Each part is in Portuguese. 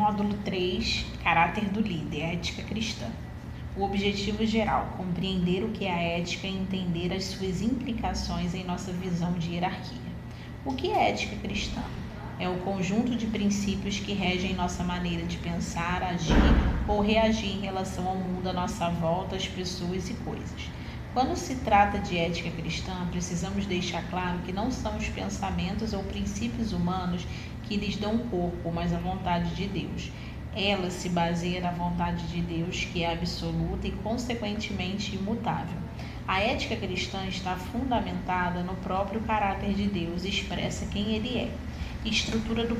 Módulo 3, Caráter do líder, ética cristã. O objetivo geral, compreender o que é a ética e entender as suas implicações em nossa visão de hierarquia. O que é ética cristã? É o conjunto de princípios que regem nossa maneira de pensar, agir ou reagir em relação ao mundo à nossa volta, às pessoas e coisas. Quando se trata de ética cristã, precisamos deixar claro que não são os pensamentos ou princípios humanos que lhes dão corpo, mas a vontade de Deus. Ela se baseia na vontade de Deus, que é absoluta e, consequentemente, imutável. A ética cristã está fundamentada no próprio caráter de Deus e expressa quem Ele é. Estrutura do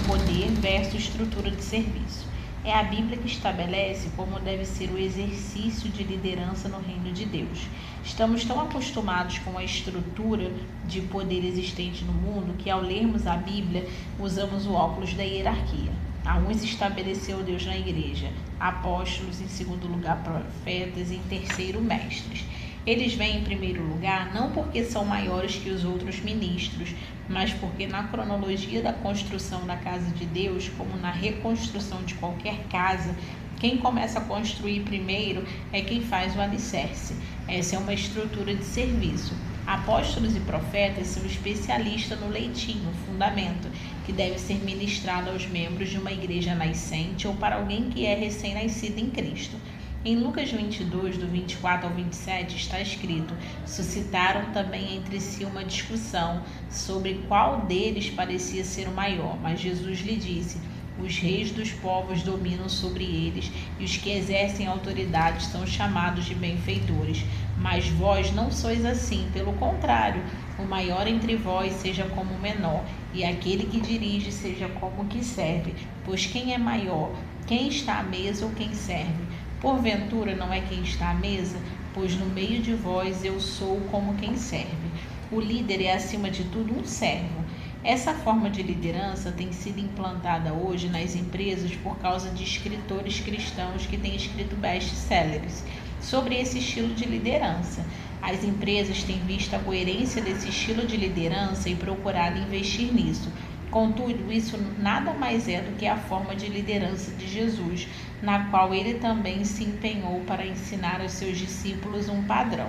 poder versus estrutura de serviço. É a Bíblia que estabelece como deve ser o exercício de liderança no reino de Deus. Estamos tão acostumados com a estrutura de poder existente no mundo que, ao lermos a Bíblia, usamos o óculos da hierarquia. A uns estabeleceu Deus na igreja, apóstolos, em segundo lugar profetas e em terceiro mestres. Eles vêm em primeiro lugar não porque são maiores que os outros ministros, mas porque na cronologia da construção da casa de Deus, como na reconstrução de qualquer casa, quem começa a construir primeiro é quem faz o alicerce. Essa é uma estrutura de serviço. Apóstolos e profetas são especialistas no leitinho, fundamento, que deve ser ministrado aos membros de uma igreja nascente ou para alguém que é recém-nascido em Cristo. Em Lucas 22, do 24 ao 27, está escrito: suscitaram também entre si uma discussão sobre qual deles parecia ser o maior, mas Jesus lhe disse: os reis dos povos dominam sobre eles, e os que exercem autoridade são chamados de benfeitores. Mas vós não sois assim, pelo contrário, o maior entre vós seja como o menor, e aquele que dirige seja como o que serve. Pois quem é maior, quem está à mesa ou quem serve? Porventura não é quem está à mesa? Pois no meio de vós eu sou como quem serve. O líder é, acima de tudo, um servo. Essa forma de liderança tem sido implantada hoje nas empresas por causa de escritores cristãos que têm escrito best-sellers sobre esse estilo de liderança. As empresas têm visto a coerência desse estilo de liderança e procurado investir nisso. Contudo, isso nada mais é do que a forma de liderança de Jesus, na qual ele também se empenhou para ensinar aos seus discípulos um padrão.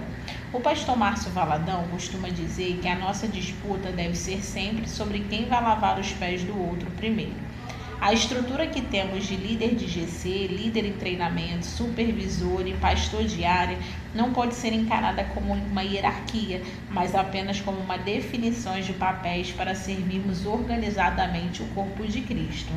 O pastor Márcio Valadão costuma dizer que a nossa disputa deve ser sempre sobre quem vai lavar os pés do outro primeiro. A estrutura que temos de líder de GC, líder em treinamento, supervisor e pastor de área não pode ser encarada como uma hierarquia, mas apenas como uma definição de papéis para servirmos organizadamente o corpo de Cristo.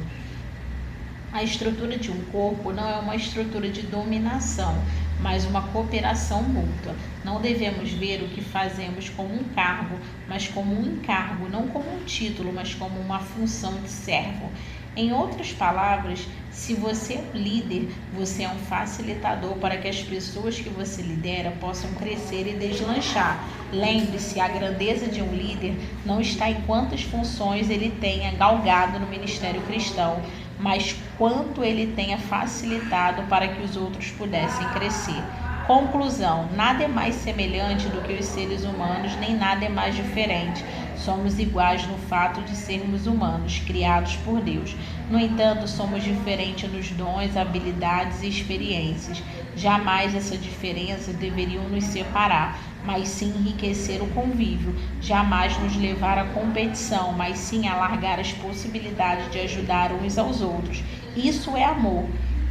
A estrutura de um corpo não é uma estrutura de dominação, mas uma cooperação mútua. Não devemos ver o que fazemos como um cargo, mas como um encargo, não como um título, mas como uma função de servo. Em outras palavras, se você é um líder, você é um facilitador para que as pessoas que você lidera possam crescer e deslanchar. Lembre-se, a grandeza de um líder não está em quantas funções ele tenha galgado no ministério cristão, mas quanto ele tenha facilitado para que os outros pudessem crescer. Conclusão: nada é mais semelhante do que os seres humanos, nem nada é mais diferente. Somos iguais no fato de sermos humanos, criados por Deus. No entanto, somos diferentes nos dons, habilidades e experiências. Jamais essa diferença deveria nos separar, mas sim enriquecer o convívio. Jamais nos levar à competição, mas sim alargar as possibilidades de ajudar uns aos outros. Isso é amor.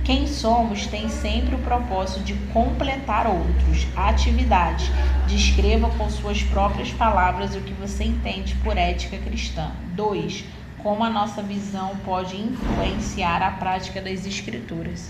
Quem somos tem sempre o propósito de completar outros. Atividade. Descreva com suas próprias palavras o que você entende por ética cristã. 2. Como a nossa visão pode influenciar a prática das Escrituras.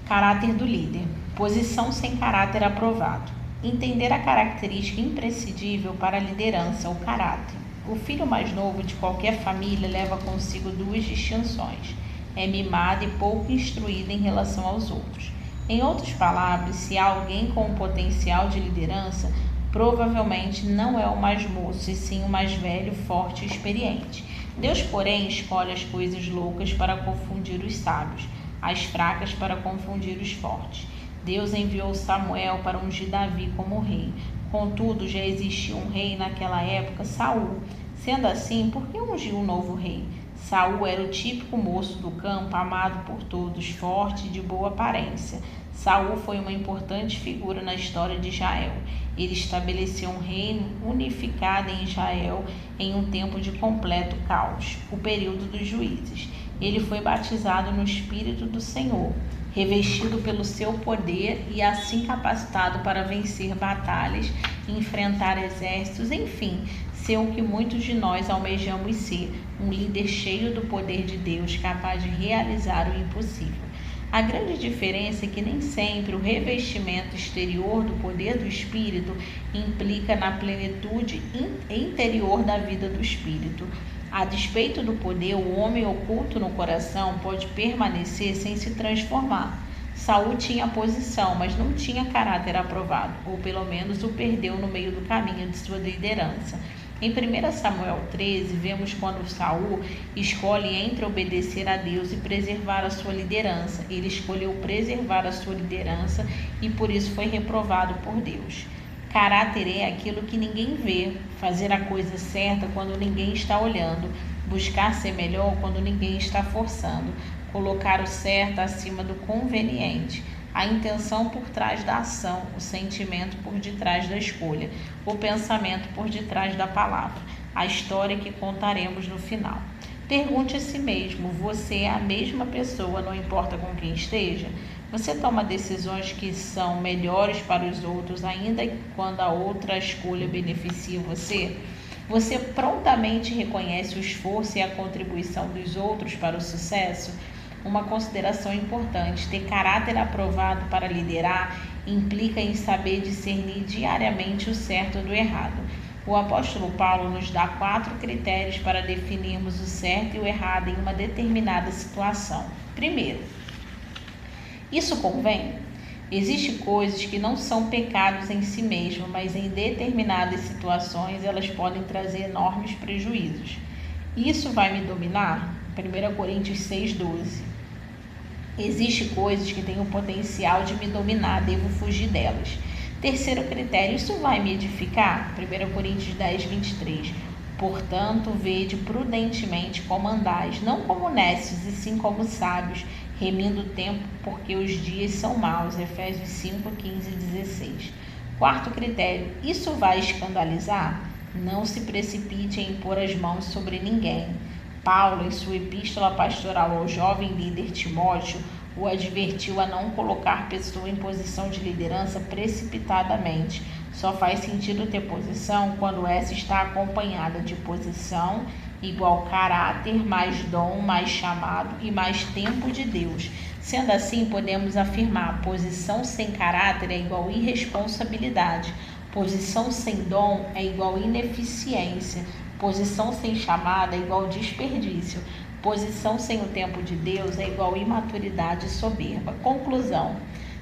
Caráter do líder. Posição sem caráter aprovado. Entender a característica imprescindível para a liderança, o caráter. O filho mais novo de qualquer família leva consigo duas distinções. É mimado e pouco instruído em relação aos outros. Em outras palavras, se há alguém com um potencial de liderança, provavelmente não é o mais moço, e sim o mais velho, forte e experiente. Deus, porém, escolhe as coisas loucas para confundir os sábios, as fracas para confundir os fortes. Deus enviou Samuel para ungir Davi como rei. Contudo, já existia um rei naquela época, Saul. Sendo assim, por que ungiu um novo rei? Saul era o típico moço do campo, amado por todos, forte e de boa aparência. Saul foi uma importante figura na história de Israel. Ele estabeleceu um reino unificado em Israel em um tempo de completo caos, o período dos juízes. Ele foi batizado no Espírito do Senhor, revestido pelo seu poder e assim capacitado para vencer batalhas, enfrentar exércitos, enfim, ser o que muitos de nós almejamos ser, um líder cheio do poder de Deus, capaz de realizar o impossível. A grande diferença é que nem sempre o revestimento exterior do poder do Espírito implica na plenitude interior da vida do Espírito. A despeito do poder, o homem oculto no coração pode permanecer sem se transformar. Saul tinha posição, mas não tinha caráter aprovado, ou pelo menos o perdeu no meio do caminho de sua liderança. Em 1 Samuel 13, vemos quando Saul escolhe entre obedecer a Deus e preservar a sua liderança. Ele escolheu preservar a sua liderança e por isso foi reprovado por Deus. Caráter é aquilo que ninguém vê, fazer a coisa certa quando ninguém está olhando, buscar ser melhor quando ninguém está forçando, colocar o certo acima do conveniente. A intenção por trás da ação, o sentimento por detrás da escolha, o pensamento por detrás da palavra, a história que contaremos no final. Pergunte a si mesmo, você é a mesma pessoa, não importa com quem esteja? Você toma decisões que são melhores para os outros, ainda quando a outra escolha beneficia você? Você prontamente reconhece o esforço e a contribuição dos outros para o sucesso? Uma consideração importante: ter caráter aprovado para liderar implica em saber discernir diariamente o certo do errado. O apóstolo Paulo nos dá 4 critérios para definirmos o certo e o errado em uma determinada situação. Primeiro, isso convém? Existem coisas que não são pecados em si mesmo, mas em determinadas situações elas podem trazer enormes prejuízos. Isso vai me dominar? 1 Coríntios 6,12. Existem coisas que têm o potencial de me dominar, devo fugir delas. Terceiro critério, isso vai me edificar? 1 Coríntios 10:23. Portanto, vede prudentemente como andais, não como necios, e sim como sábios, remindo o tempo, porque os dias são maus. Efésios 5:15-16. Quarto critério, isso vai escandalizar? Não se precipite em impor as mãos sobre ninguém. Paulo, em sua epístola pastoral ao jovem líder Timóteo, o advertiu a não colocar pessoa em posição de liderança precipitadamente. Só faz sentido ter posição quando essa está acompanhada de posição igual caráter, mais dom, mais chamado e mais tempo de Deus. Sendo assim, podemos afirmar: posição sem caráter é igual irresponsabilidade, posição sem dom é igual ineficiência, posição sem chamada é igual desperdício. Posição sem o tempo de Deus é igual imaturidade e soberba. Conclusão: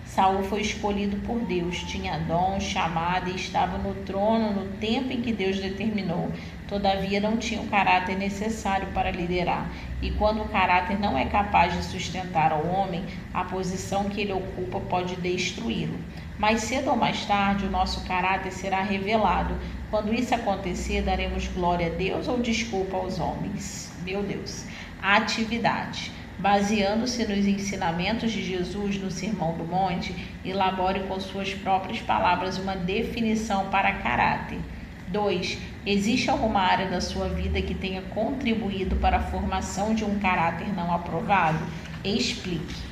Saul foi escolhido por Deus, tinha dom, chamada e estava no trono no tempo em que Deus determinou. Todavia, não tinha o caráter necessário para liderar. E quando o caráter não é capaz de sustentar ao homem, a posição que ele ocupa pode destruí-lo. Mais cedo ou mais tarde, o nosso caráter será revelado. Quando isso acontecer, daremos glória a Deus ou desculpa aos homens? Meu Deus. A atividade. Baseando-se nos ensinamentos de Jesus no Sermão do Monte, elabore com suas próprias palavras uma definição para caráter. 2. Existe alguma área da sua vida que tenha contribuído para a formação de um caráter não aprovado? Explique.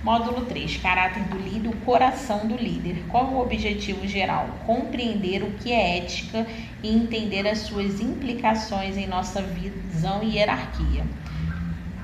Módulo 3. Caráter do líder, o coração do líder. Qual o objetivo geral? Compreender o que é ética e entender as suas implicações em nossa visão e hierarquia.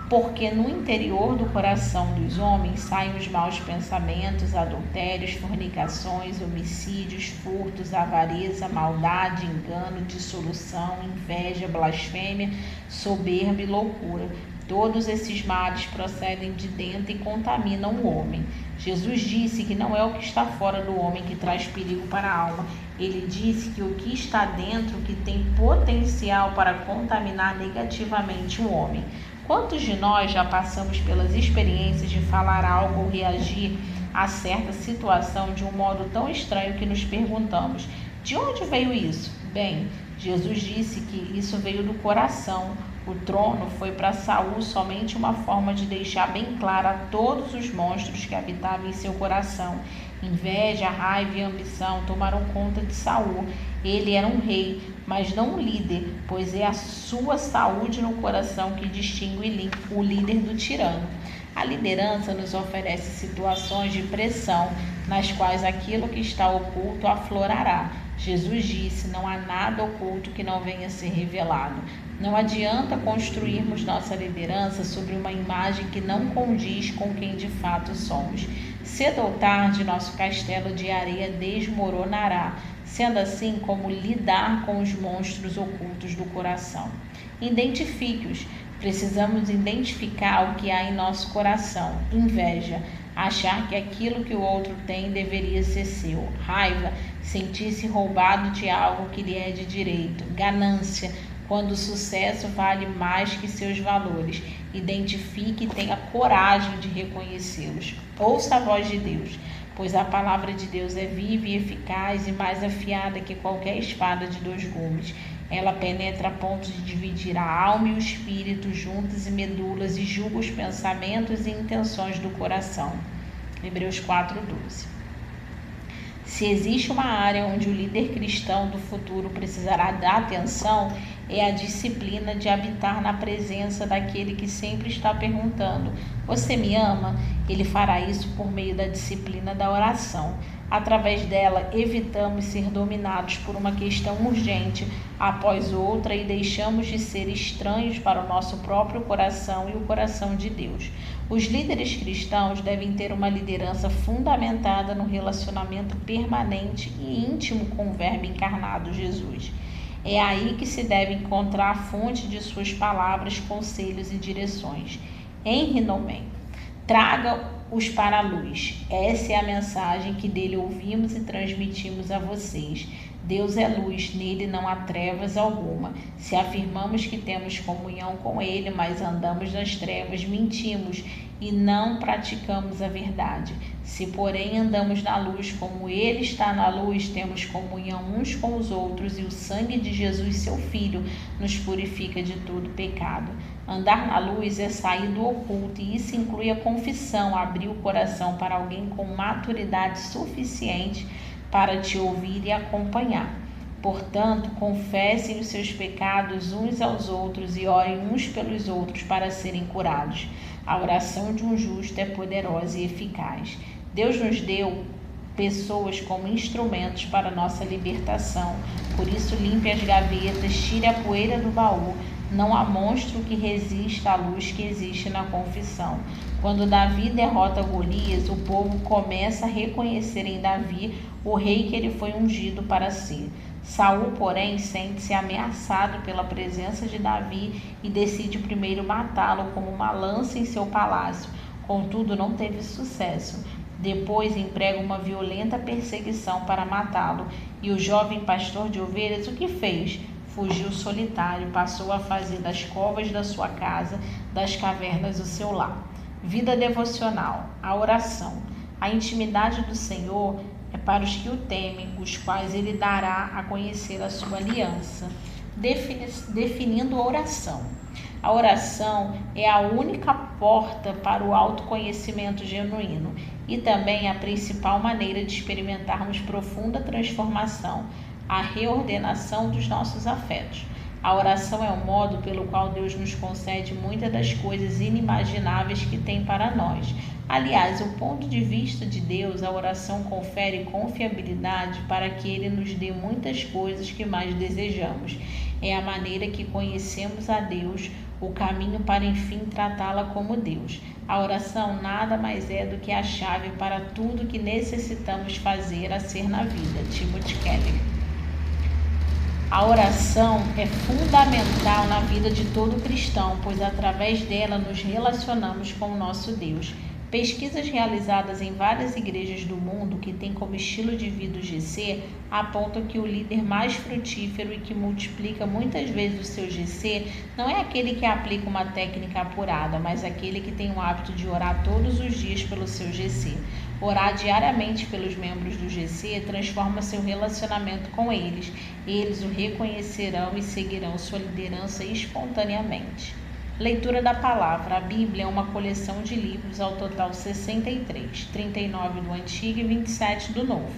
Porque no interior do coração dos homens saem os maus pensamentos, adultérios, fornicações, homicídios, furtos, avareza, maldade, engano, dissolução, inveja, blasfêmia, soberba e loucura. Todos esses males procedem de dentro e contaminam o homem. Jesus disse que não é o que está fora do homem que traz perigo para a alma. Ele disse que o que está dentro que tem potencial para contaminar negativamente o homem. Quantos de nós já passamos pelas experiências de falar algo ou reagir a certa situação de um modo tão estranho que nos perguntamos: de onde veio isso? Bem, Jesus disse que isso veio do coração. O trono foi para Saul somente uma forma de deixar bem claro a todos os monstros que habitavam em seu coração. Inveja, raiva e ambição tomaram conta de Saul. Ele era um rei, mas não um líder, pois é a sua saúde no coração que distingue o líder do tirano. A liderança nos oferece situações de pressão, nas quais aquilo que está oculto aflorará. Jesus disse: não há nada oculto que não venha a ser revelado. Não adianta construirmos nossa liderança sobre uma imagem que não condiz com quem de fato somos. Cedo ou tarde, nosso castelo de areia desmoronará. Sendo assim, como lidar com os monstros ocultos do coração? Identifique-os. Precisamos identificar o que há em nosso coração. Inveja, achar que aquilo que o outro tem deveria ser seu. Raiva, sentir-se roubado de algo que lhe é de direito. Ganância, quando o sucesso vale mais que seus valores. Identifique e tenha coragem de reconhecê-los. Ouça a voz de Deus, pois a palavra de Deus é viva e eficaz e mais afiada que qualquer espada de 2 gumes. Ela penetra a ponto de dividir a alma e o espírito, juntas e medulas, e julga os pensamentos e intenções do coração. Hebreus 4:12. Se existe uma área onde o líder cristão do futuro precisará dar atenção, é a disciplina de habitar na presença daquele que sempre está perguntando: você me ama? Ele fará isso por meio da disciplina da oração. Através dela, evitamos ser dominados por uma questão urgente após outra e deixamos de ser estranhos para o nosso próprio coração e o coração de Deus. Os líderes cristãos devem ter uma liderança fundamentada no relacionamento permanente e íntimo com o Verbo encarnado, Jesus. É aí que se deve encontrar a fonte de suas palavras, conselhos e direções. Henri Nouwen: traga-os para a luz. Essa é a mensagem que dele ouvimos e transmitimos a vocês. Deus é luz, nele não há trevas alguma. Se afirmamos que temos comunhão com ele, mas andamos nas trevas, mentimos e não praticamos a verdade. Se, porém, andamos na luz como ele está na luz, temos comunhão uns com os outros, e o sangue de Jesus, seu Filho, nos purifica de todo pecado. Andar na luz é sair do oculto, e isso inclui a confissão, abrir o coração para alguém com maturidade suficiente para te ouvir e acompanhar. Portanto, confessem os seus pecados uns aos outros e orem uns pelos outros para serem curados. A oração de um justo é poderosa e eficaz. Deus nos deu pessoas como instrumentos para nossa libertação. Por isso, limpe as gavetas, tire a poeira do baú. Não há monstro que resista à luz que existe na confissão. Quando Davi derrota Golias, o povo começa a reconhecer em Davi o rei que ele foi ungido para ser. Saul, porém, sente-se ameaçado pela presença de Davi e decide primeiro matá-lo como uma lança em seu palácio. Contudo, não teve sucesso. Depois emprega uma violenta perseguição para matá-lo. E o jovem pastor de ovelhas o que fez? Fugiu solitário, passou a fazer das covas da sua casa, das cavernas o seu lar. Vida devocional, a oração. A intimidade do Senhor é para os que o temem, os quais ele dará a conhecer a sua aliança. Definindo a oração. A oração é a única porta para o autoconhecimento genuíno e também a principal maneira de experimentarmos profunda transformação, a reordenação dos nossos afetos. A oração é o modo pelo qual Deus nos concede muitas das coisas inimagináveis que tem para nós. Aliás, do ponto de vista de Deus, a oração confere confiabilidade para que Ele nos dê muitas coisas que mais desejamos. É a maneira que conhecemos a Deus, o caminho para enfim tratá-la como Deus. A oração nada mais é do que a chave para tudo que necessitamos fazer a ser na vida. Timothy Keller. A oração é fundamental na vida de todo cristão, pois através dela nos relacionamos com o nosso Deus. Pesquisas realizadas em várias igrejas do mundo que têm como estilo de vida o GC apontam que o líder mais frutífero e que multiplica muitas vezes o seu GC não é aquele que aplica uma técnica apurada, mas aquele que tem o hábito de orar todos os dias pelo seu GC. Orar diariamente pelos membros do GC transforma seu relacionamento com eles. Eles o reconhecerão e seguirão sua liderança espontaneamente. Leitura da palavra. A Bíblia é uma coleção de livros, ao total 63, 39 do Antigo e 27 do Novo.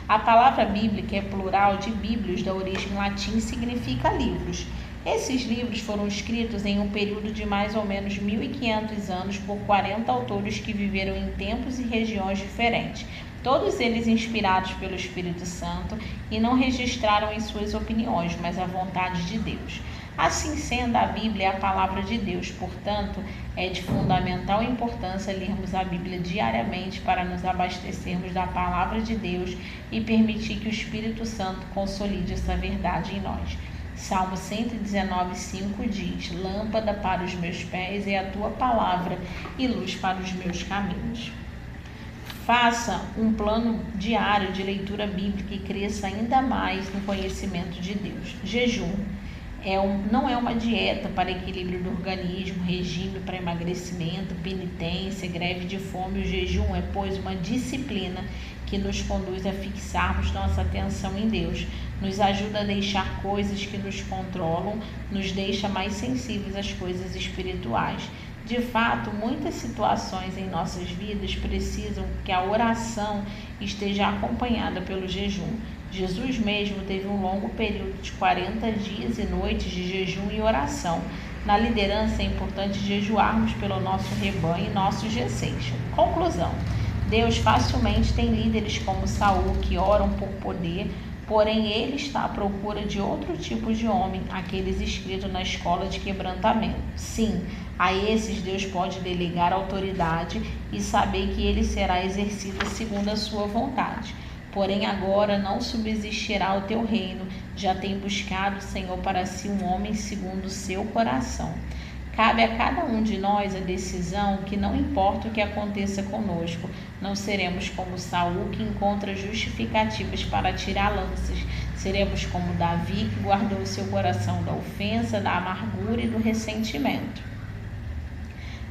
A palavra bíblica é plural de bíblios, da origem latim, significa livros. Esses livros foram escritos em um período de mais ou menos 1.500 anos por 40 autores que viveram em tempos e regiões diferentes, todos eles inspirados pelo Espírito Santo e não registraram em suas opiniões, mas a vontade de Deus. Assim sendo, a Bíblia é a palavra de Deus, portanto, é de fundamental importância lermos a Bíblia diariamente para nos abastecermos da palavra de Deus e permitir que o Espírito Santo consolide essa verdade em nós. Salmo 119:5 diz: Lâmpada para os meus pés é a tua palavra e luz para os meus caminhos. Faça um plano diário de leitura bíblica e cresça ainda mais no conhecimento de Deus. Jejum não é uma dieta para equilíbrio do organismo, regime para emagrecimento, penitência, greve de fome. O jejum é, pois, uma disciplina que nos conduz a fixarmos nossa atenção em Deus, nos ajuda a deixar coisas que nos controlam, nos deixa mais sensíveis às coisas espirituais. De fato, muitas situações em nossas vidas precisam que a oração esteja acompanhada pelo jejum. Jesus mesmo teve um longo período de 40 dias e noites de jejum e oração. Na liderança é importante jejuarmos pelo nosso rebanho e nossos GCs. Conclusão: Deus facilmente tem líderes como Saul que oram por poder, porém ele está à procura de outro tipo de homem, aqueles inscritos na escola de quebrantamento. Sim, a esses Deus pode delegar autoridade e saber que ele será exercido segundo a sua vontade. Porém agora não subsistirá o teu reino, já tem buscado o Senhor para si um homem segundo o seu coração. Cabe a cada um de nós a decisão que não importa o que aconteça conosco, não seremos como Saul que encontra justificativas para tirar lanças, seremos como Davi que guardou seu coração da ofensa, da amargura e do ressentimento.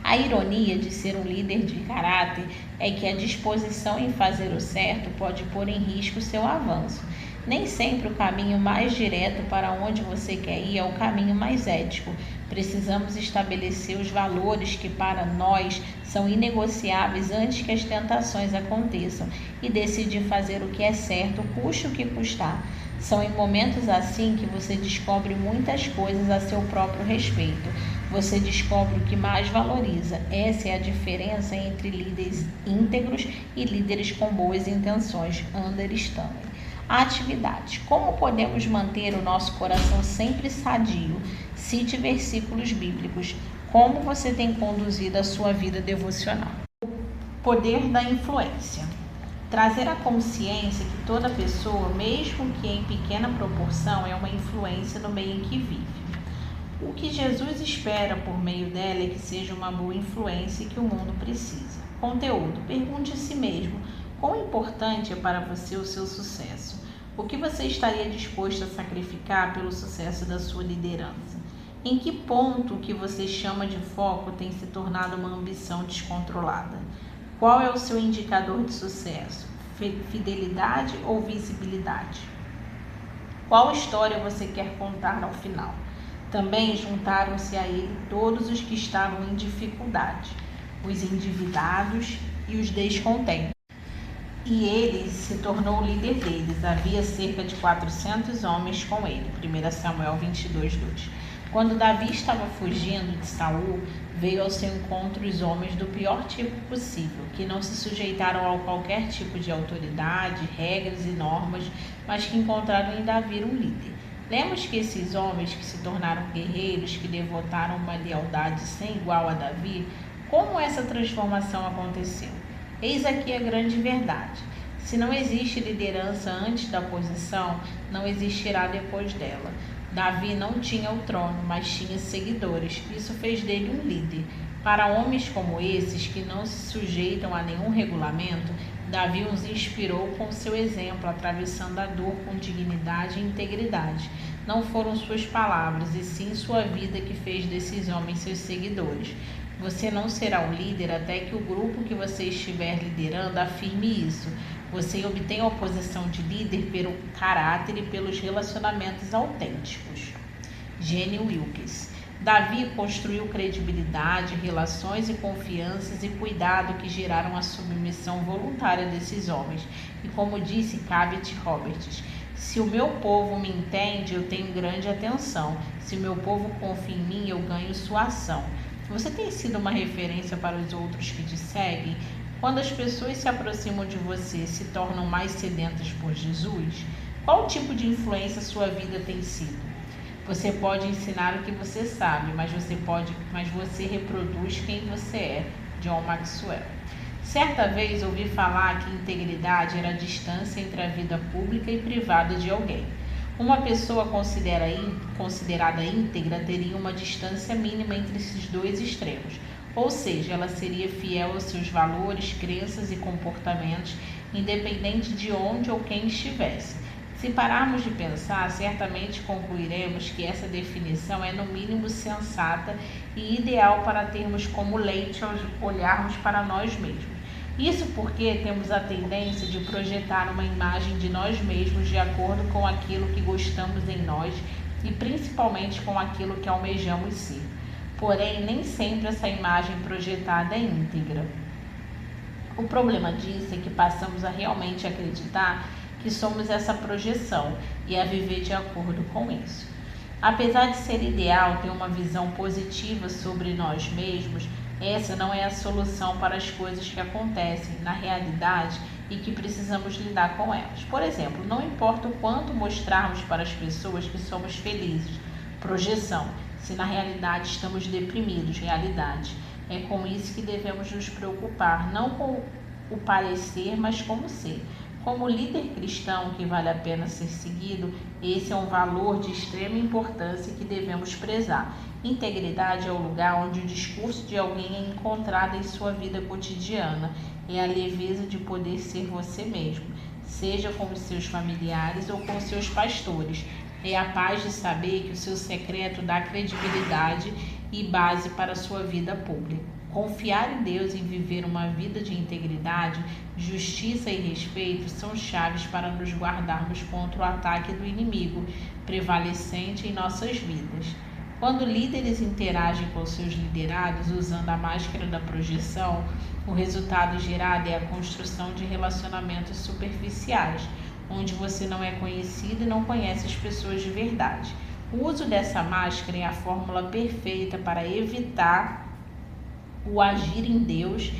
A ironia de ser um líder de caráter é que a disposição em fazer o certo pode pôr em risco seu avanço. Nem sempre o caminho mais direto para onde você quer ir é o caminho mais ético. Precisamos estabelecer os valores que para nós são inegociáveis antes que as tentações aconteçam e decidir fazer o que é certo, custe o que custar. São em momentos assim que você descobre muitas coisas a seu próprio respeito. Você descobre o que mais valoriza. Essa é a diferença entre líderes íntegros e líderes com boas intenções. Understanding. A atividade. Como podemos manter o nosso coração sempre sadio? Cite versículos bíblicos. Como você tem conduzido a sua vida devocional? O poder da influência. Trazer a consciência que toda pessoa, mesmo que em pequena proporção, é uma influência no meio em que vive. O que Jesus espera por meio dela é que seja uma boa influência que o mundo precisa. Conteúdo. Pergunte a si mesmo: quão importante é para você o seu sucesso? O que você estaria disposto a sacrificar pelo sucesso da sua liderança? Em que ponto o que você chama de foco tem se tornado uma ambição descontrolada? Qual é o seu indicador de sucesso? Fidelidade ou visibilidade? Qual história você quer contar ao final? Também juntaram-se a ele todos os que estavam em dificuldade, os endividados e os descontentes. E ele se tornou o líder deles. Havia cerca de 400 homens com ele. 1 Samuel 22:2. Quando Davi estava fugindo de Saul, veio ao seu encontro os homens do pior tipo possível, que não se sujeitaram a qualquer tipo de autoridade, regras e normas, mas que encontraram em Davi um líder. Lemos que esses homens que se tornaram guerreiros, que devotaram uma lealdade sem igual a Davi, como essa transformação aconteceu? Eis aqui a grande verdade. Se não existe liderança antes da posição, não existirá depois dela. Davi não tinha o trono, mas tinha seguidores. Isso fez dele um líder. Para homens como esses, que não se sujeitam a nenhum regulamento, Davi os inspirou com seu exemplo, atravessando a dor com dignidade e integridade. Não foram suas palavras, e sim sua vida que fez desses homens seus seguidores. Você não será um líder até que o grupo que você estiver liderando afirme isso. Você obtém a posição de líder pelo caráter e pelos relacionamentos autênticos. Jenny Wilkes. Davi construiu credibilidade, relações e confianças e cuidado que geraram a submissão voluntária desses homens. E como disse Cabot Roberts, se o meu povo me entende, eu tenho grande atenção. Se o meu povo confia em mim, eu ganho sua ação. Você tem sido uma referência para os outros que te seguem? Quando as pessoas se aproximam de você, se tornam mais sedentas por Jesus? Qual tipo de influência sua vida tem sido? Você pode ensinar o que você sabe, mas você reproduz quem você é. John Maxwell. Certa vez ouvi falar que integridade era a distância entre a vida pública e privada de alguém. Uma pessoa considerada íntegra teria uma distância mínima entre esses dois extremos, ou seja, ela seria fiel aos seus valores, crenças e comportamentos, independente de onde ou quem estivesse. Se pararmos de pensar, certamente concluiremos que essa definição é no mínimo sensata e ideal para termos como leite ao olharmos para nós mesmos. Isso porque temos a tendência de projetar uma imagem de nós mesmos de acordo com aquilo que gostamos em nós e principalmente com aquilo que almejamos ser. Porém, nem sempre essa imagem projetada é íntegra. O problema disso é que passamos a realmente acreditar que somos essa projeção e a viver de acordo com isso. Apesar de ser ideal ter uma visão positiva sobre nós mesmos, essa não é a solução para as coisas que acontecem na realidade e que precisamos lidar com elas. Por exemplo, não importa o quanto mostrarmos para as pessoas que somos felizes, projeção, se na realidade estamos deprimidos, realidade. É com isso que devemos nos preocupar, não com o parecer, mas com o ser. Como líder cristão que vale a pena ser seguido, esse é um valor de extrema importância que devemos prezar. Integridade é o lugar onde o discurso de alguém é encontrado em sua vida cotidiana. É a leveza de poder ser você mesmo, seja com os seus familiares ou com os seus pastores. É a paz de saber que o seu secreto dá credibilidade e base para a sua vida pública. Confiar em Deus e viver uma vida de integridade, justiça e respeito são chaves para nos guardarmos contra o ataque do inimigo prevalecente em nossas vidas. Quando líderes interagem com seus liderados usando a máscara da projeção, o resultado gerado é a construção de relacionamentos superficiais, onde você não é conhecido e não conhece as pessoas de verdade. O uso dessa máscara é a fórmula perfeita para evitar o agir em Deus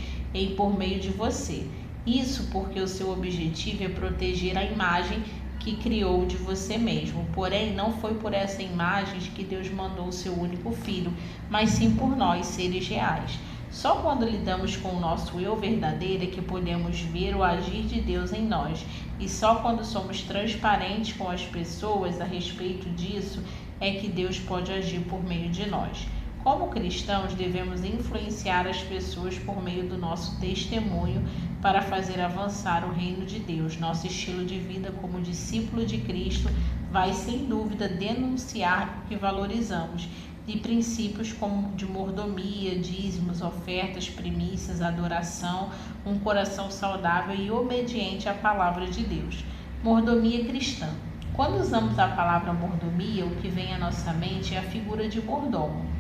por meio de você. Isso porque o seu objetivo é proteger a imagem que criou de você mesmo. Porém, não foi por essa imagem que Deus mandou o seu único filho, mas sim por nós, seres reais. Só quando lidamos com o nosso eu verdadeiro é que podemos ver o agir de Deus em nós. E só quando somos transparentes com as pessoas a respeito disso é que Deus pode agir por meio de nós. Como cristãos, devemos influenciar as pessoas por meio do nosso testemunho para fazer avançar o reino de Deus. Nosso estilo de vida como discípulo de Cristo vai, sem dúvida, denunciar o que valorizamos e princípios como de mordomia, dízimos, ofertas, primícias, adoração, um coração saudável e obediente à palavra de Deus. Mordomia cristã. Quando usamos a palavra mordomia, o que vem à nossa mente é a figura de mordomo.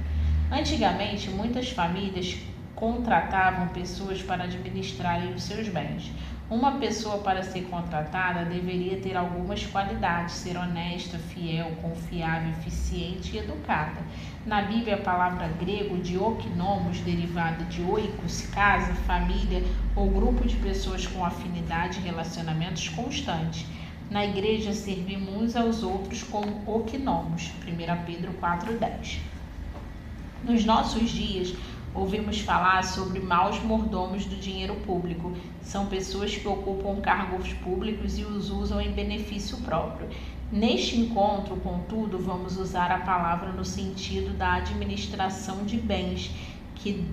Antigamente, muitas famílias contratavam pessoas para administrarem os seus bens. Uma pessoa para ser contratada deveria ter algumas qualidades: ser honesta, fiel, confiável, eficiente e educada. Na Bíblia, a palavra grego dioknomos, derivada de oikos, casa, família ou grupo de pessoas com afinidade e relacionamentos constantes. Na igreja, servimos uns aos outros como oknomos. 1 Pedro 4,10. Nos nossos dias, ouvimos falar sobre maus mordomos do dinheiro público. São pessoas que ocupam cargos públicos e os usam em benefício próprio. Neste encontro, contudo, vamos usar a palavra no sentido da administração de bens, que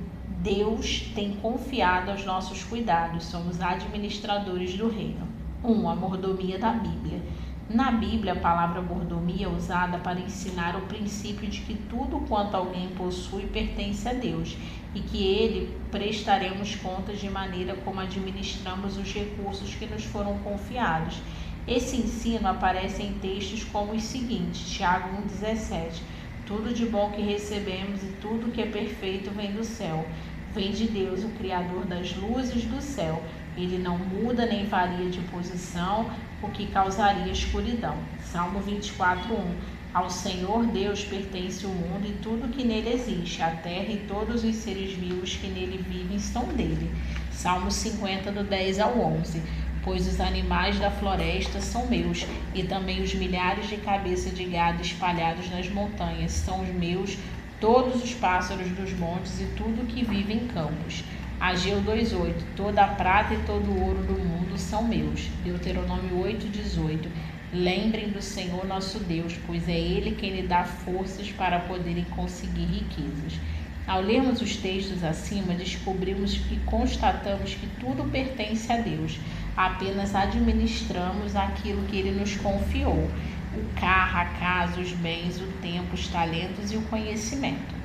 Deus tem confiado aos nossos cuidados, somos administradores do reino. 1. A mordomia da Bíblia. Na Bíblia, a palavra mordomia é usada para ensinar o princípio de que tudo quanto alguém possui pertence a Deus e que ele prestaremos contas de maneira como administramos os recursos que nos foram confiados. Esse ensino aparece em textos como os seguintes, Tiago 1,17. Tudo de bom que recebemos e tudo que é perfeito vem do céu. Vem de Deus, o Criador das luzes do céu. Ele não muda nem varia de posição, o que causaria escuridão. Salmo 24:1. Ao Senhor Deus pertence o mundo e tudo que nele existe. A terra e todos os seres vivos que nele vivem são dele. Salmo 50, do 10 ao 11. Pois os animais da floresta são meus, e também os milhares de cabeças de gado espalhados nas montanhas são os meus, todos os pássaros dos montes e tudo que vive em campos. Ageu 2:8. Toda a prata e todo o ouro do mundo são meus. Deuteronômio 8:18. Lembrem do Senhor nosso Deus, pois é Ele quem lhe dá forças para poderem conseguir riquezas. Ao lermos os textos acima, descobrimos e constatamos que tudo pertence a Deus. Apenas administramos aquilo que Ele nos confiou: o carro, a casa, os bens, o tempo, os talentos e o conhecimento.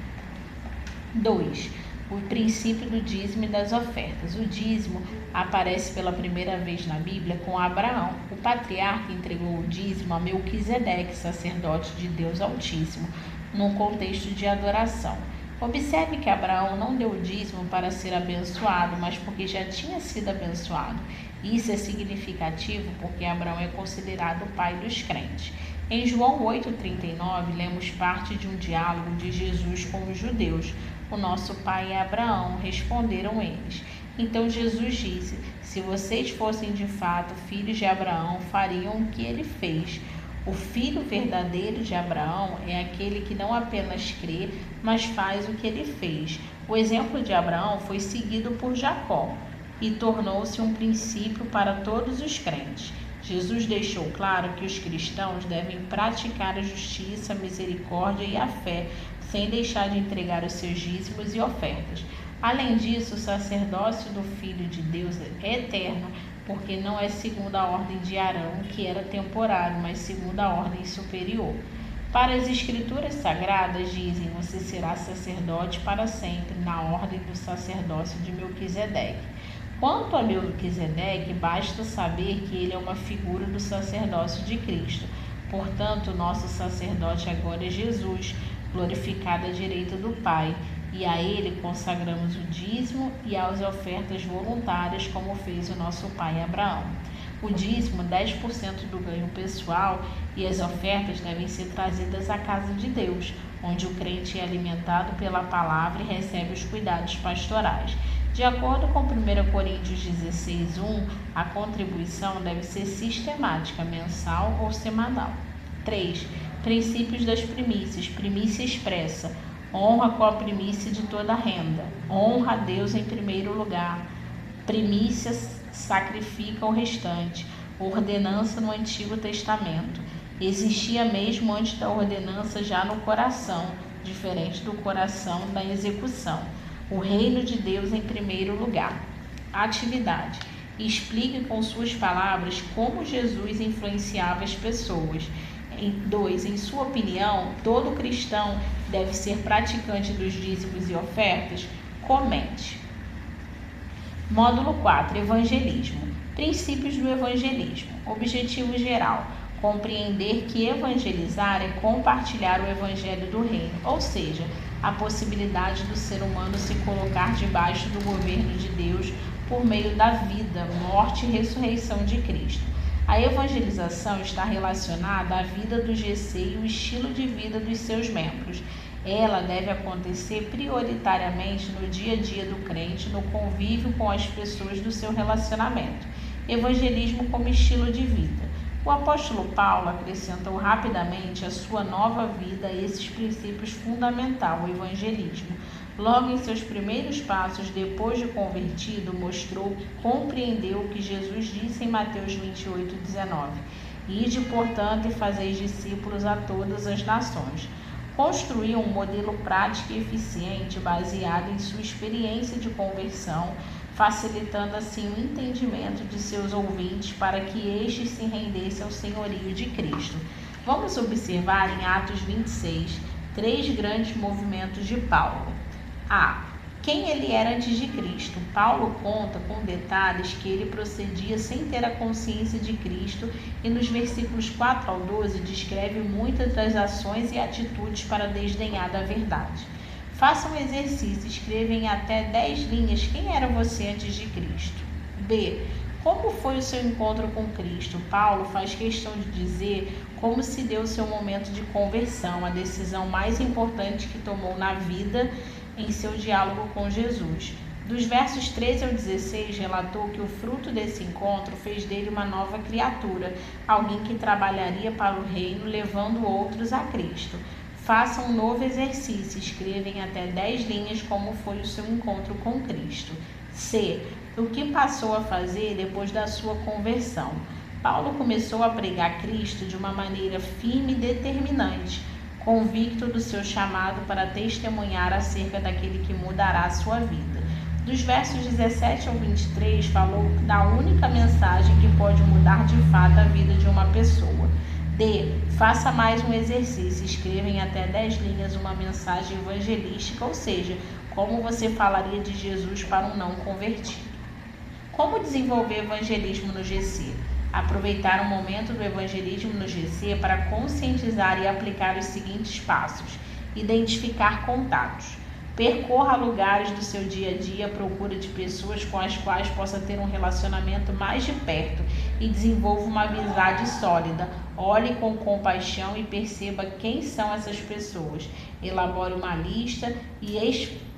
2. O princípio do dízimo e das ofertas. O dízimo aparece pela primeira vez na Bíblia com Abraão. O patriarca entregou o dízimo a Melquisedeque, sacerdote de Deus Altíssimo, num contexto de adoração. Observe que Abraão não deu o dízimo para ser abençoado, mas porque já tinha sido abençoado. Isso é significativo porque Abraão é considerado o pai dos crentes. Em João 8,39, lemos parte de um diálogo de Jesus com os judeus. O nosso pai é Abraão, responderam eles. Então Jesus disse: se vocês fossem de fato filhos de Abraão, fariam o que ele fez. O filho verdadeiro de Abraão é aquele que não apenas crê, mas faz o que ele fez. O exemplo de Abraão foi seguido por Jacó e tornou-se um princípio para todos os crentes. Jesus deixou claro que os cristãos devem praticar a justiça, a misericórdia e a fé, sem deixar de entregar os seus dízimos e ofertas. Além disso, o sacerdócio do Filho de Deus é eterno, porque não é segundo a ordem de Arão, que era temporário, mas segundo a ordem superior. Para as Escrituras Sagradas dizem: você será sacerdote para sempre, na ordem do sacerdócio de Melquisedeque. Quanto a Melquisedeque, basta saber que ele é uma figura do sacerdócio de Cristo. Portanto, nosso sacerdote agora é Jesus, glorificado à direita do Pai, e a ele consagramos o dízimo e as ofertas voluntárias, como fez o nosso pai Abraão. O dízimo, 10% do ganho pessoal, e as ofertas devem ser trazidas à casa de Deus, onde o crente é alimentado pela palavra e recebe os cuidados pastorais. De acordo com 1 Coríntios 16:1, a contribuição deve ser sistemática, mensal ou semanal. 3. Princípios das primícias. Primícia expressa: honra com a primícia de toda a renda. Honra a Deus em primeiro lugar. Primícia sacrifica o restante. Ordenança no Antigo Testamento. Existia mesmo antes da ordenança já no coração, diferente do coração da execução. O reino de Deus em primeiro lugar. Atividade. Explique com suas palavras como Jesus influenciava as pessoas. 2. Em sua opinião, todo cristão deve ser praticante dos dízimos e ofertas? Comente. Módulo 4. Evangelismo. Princípios do evangelismo. Objetivo geral: compreender que evangelizar é compartilhar o evangelho do reino, ou seja, a possibilidade do ser humano se colocar debaixo do governo de Deus por meio da vida, morte e ressurreição de Cristo. A evangelização está relacionada à vida do GC e o estilo de vida dos seus membros. Ela deve acontecer prioritariamente no dia a dia do crente, no convívio com as pessoas do seu relacionamento. Evangelismo como estilo de vida. O apóstolo Paulo acrescentou rapidamente à sua nova vida esses princípios fundamentais, o evangelismo. Logo em seus primeiros passos, depois de convertido, mostrou que compreendeu o que Jesus disse em Mateus 28:19. Ide, portanto, e fazeis discípulos a todas as nações. construiu um modelo prático e eficiente baseado em sua experiência de conversão, facilitando assim o entendimento de seus ouvintes para que estes se rendessem ao senhorio de Cristo. Vamos observar em Atos 26 três grandes movimentos de Paulo. Quem ele era antes de Cristo. Paulo conta com detalhes que ele procedia sem ter a consciência de Cristo e nos versículos 4 ao 12 descreve muitas das ações e atitudes para desdenhar da verdade. Faça um exercício, escreva em até 10 linhas quem era você antes de Cristo. B. Como foi o seu encontro com Cristo? Paulo faz questão de dizer como se deu o seu momento de conversão, a decisão mais importante que tomou na vida em seu diálogo com Jesus. Dos versos 13 ao 16, relatou que o fruto desse encontro fez dele uma nova criatura, alguém que trabalharia para o reino, levando outros a Cristo. Faça um novo exercício, escreva em até 10 linhas como foi o seu encontro com Cristo. C. O que passou a fazer depois da sua conversão? Paulo começou a pregar Cristo de uma maneira firme e determinante, convicto do seu chamado para testemunhar acerca daquele que mudará a sua vida. Dos versos 17 ao 23, falou da única mensagem que pode mudar de fato a vida de uma pessoa. D. Faça mais um exercício, escreva em até 10 linhas uma mensagem evangelística, ou seja, como você falaria de Jesus para um não convertido. Como desenvolver evangelismo no GC? Aproveitar o momento do evangelismo no GC para conscientizar e aplicar os seguintes passos. Identificar contatos. Percorra lugares do seu dia a dia à procura de pessoas com as quais possa ter um relacionamento mais de perto e desenvolva uma amizade sólida. Olhe com compaixão e perceba quem são essas pessoas. Elabore uma lista e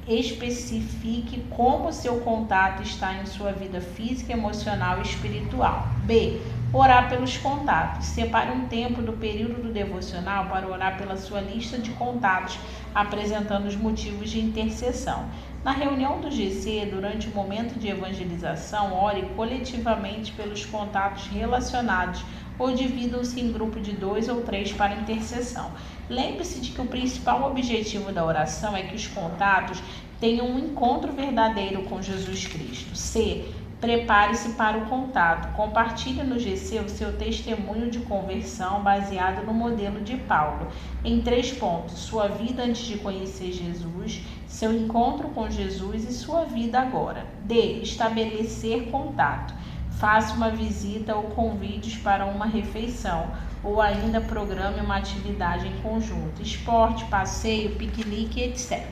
especifique como seu contato está em sua vida física, emocional e espiritual. B. Orar pelos contatos. Separe um tempo do período do devocional para orar pela sua lista de contatos, apresentando os motivos de intercessão. Na reunião do GC, durante o momento de evangelização, ore coletivamente pelos contatos relacionados ou dividam-se em grupo de 2 ou 3 para intercessão. Lembre-se de que o principal objetivo da oração é que os contatos tenham um encontro verdadeiro com Jesus Cristo. C. Prepare-se para o contato. Compartilhe no GC o seu testemunho de conversão baseado no modelo de Paulo, em 3 pontos: sua vida antes de conhecer Jesus, seu encontro com Jesus e sua vida agora. D. Estabelecer contato. Faça uma visita ou convites para uma refeição, ou ainda programe uma atividade em conjunto, esporte, passeio, piquenique, etc.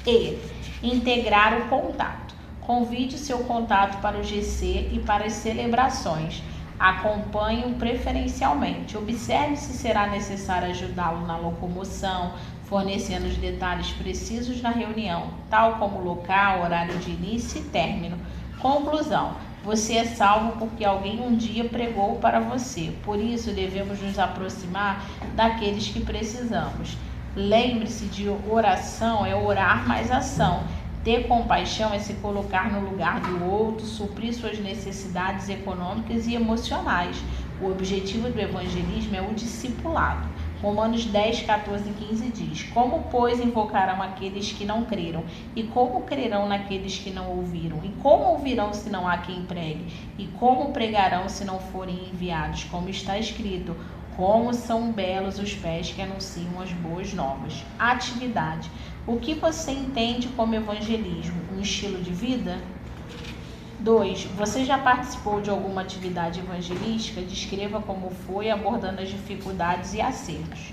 E. Integrar o contato. Convide seu contato para o GC e para as celebrações. Acompanhe-o preferencialmente. Observe se será necessário ajudá-lo na locomoção, fornecendo os detalhes precisos na reunião, tal como local, horário de início e término. Conclusão: você é salvo porque alguém um dia pregou para você. Por isso, devemos nos aproximar daqueles que precisamos. Lembre-se de oração é orar mais ação. Ter compaixão é se colocar no lugar do outro, suprir suas necessidades econômicas e emocionais. O objetivo do evangelismo é o discipulado. Romanos 10, 14 e 15 diz: Como, pois, invocarão aqueles que não creram? E como crerão naqueles que não ouviram? E como ouvirão se não há quem pregue? E como pregarão se não forem enviados? Como está escrito: Como são belos os pés que anunciam as boas novas. Atividade. O que você entende como evangelismo? Um estilo de vida? 2. Você já participou de alguma atividade evangelística? Descreva como foi, abordando as dificuldades e acertos.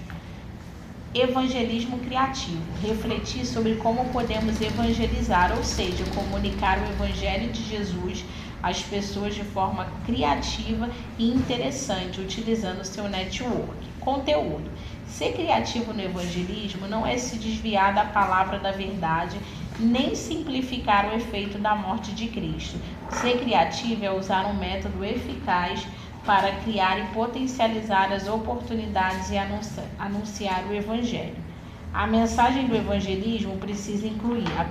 Evangelismo criativo. Refletir sobre como podemos evangelizar, ou seja, comunicar o evangelho de Jesus às pessoas de forma criativa e interessante, utilizando seu network. Conteúdo. Ser criativo no evangelismo não é se desviar da palavra da verdade, nem simplificar o efeito da morte de Cristo. Ser criativo é usar um método eficaz para criar e potencializar as oportunidades e anunciar o Evangelho. A mensagem do evangelismo precisa incluir a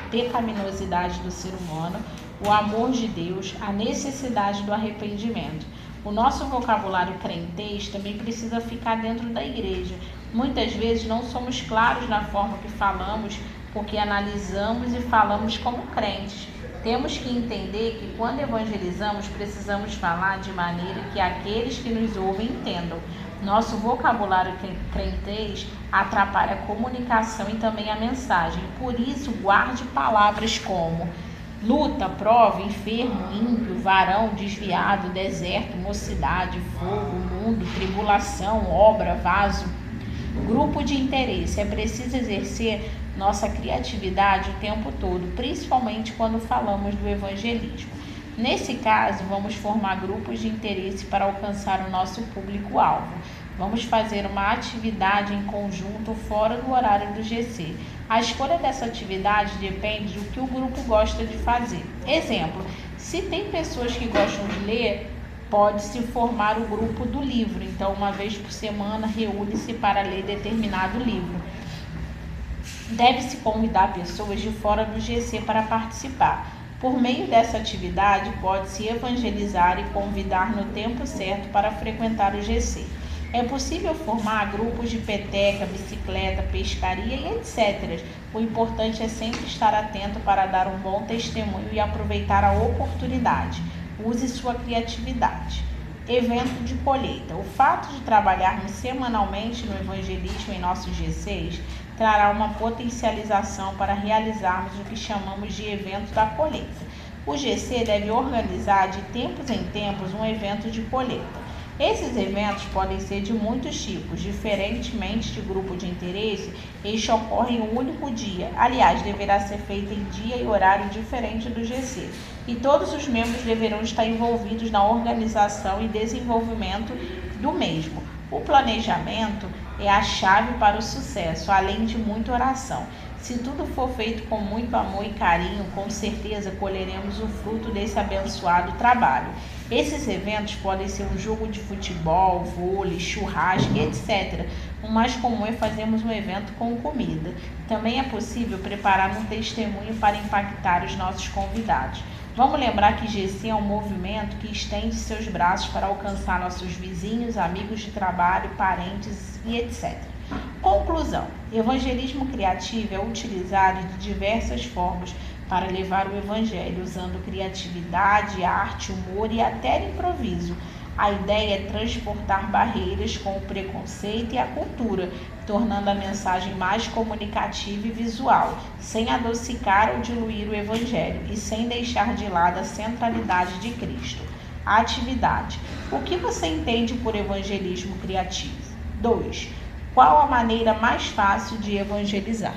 pecaminosidade do ser humano, o amor de Deus, a necessidade do arrependimento. O nosso vocabulário crentez também precisa ficar dentro da igreja. Muitas vezes não somos claros na forma que falamos, porque analisamos e falamos como crentes. Temos que entender que quando evangelizamos, precisamos falar de maneira que aqueles que nos ouvem entendam. Nosso vocabulário crentez atrapalha a comunicação e também a mensagem. Por isso, guarde palavras como luta, prova, enfermo, ímpio, varão, desviado, deserto, mocidade, fogo, mundo, tribulação, obra, vaso. Grupo de interesse. É preciso exercer nossa criatividade o tempo todo, principalmente quando falamos do evangelismo. Nesse caso, vamos formar grupos de interesse para alcançar o nosso público-alvo. Vamos fazer uma atividade em conjunto fora do horário do GC. A escolha dessa atividade depende do que o grupo gosta de fazer. Exemplo, se tem pessoas que gostam de ler, pode-se formar o grupo do livro. Então, uma vez por semana, reúne-se para ler determinado livro. Deve-se convidar pessoas de fora do GC para participar. Por meio dessa atividade, pode-se evangelizar e convidar no tempo certo para frequentar o GC. É possível formar grupos de peteca, bicicleta, pescaria e etc. O importante é sempre estar atento para dar um bom testemunho e aproveitar a oportunidade. Use sua criatividade. Evento de colheita. O fato de trabalharmos semanalmente no evangelismo em nossos GCs trará uma potencialização para realizarmos o que chamamos de evento da colheita. O GC deve organizar de tempos em tempos um evento de colheita. Esses eventos podem ser de muitos tipos, diferentemente de grupo de interesse, este ocorre em um único dia. Aliás, deverá ser feito em dia e horário diferente do GC. E todos os membros deverão estar envolvidos na organização e desenvolvimento do mesmo. O planejamento é a chave para o sucesso, além de muita oração. Se tudo for feito com muito amor e carinho, com certeza colheremos o fruto desse abençoado trabalho. Esses eventos podem ser um jogo de futebol, vôlei, churrasco, etc. O mais comum é fazermos um evento com comida. Também é possível preparar um testemunho para impactar os nossos convidados. Vamos lembrar que GC é um movimento que estende seus braços para alcançar nossos vizinhos, amigos de trabalho, parentes e etc. Conclusão: evangelismo criativo é utilizado de diversas formas para levar o evangelho, usando criatividade, arte, humor e até improviso. A ideia é transportar barreiras com o preconceito e a cultura, tornando a mensagem mais comunicativa e visual, sem adocicar ou diluir o evangelho e sem deixar de lado a centralidade de Cristo. A atividade. O que você entende por evangelismo criativo? 2. Qual a maneira mais fácil de evangelizar?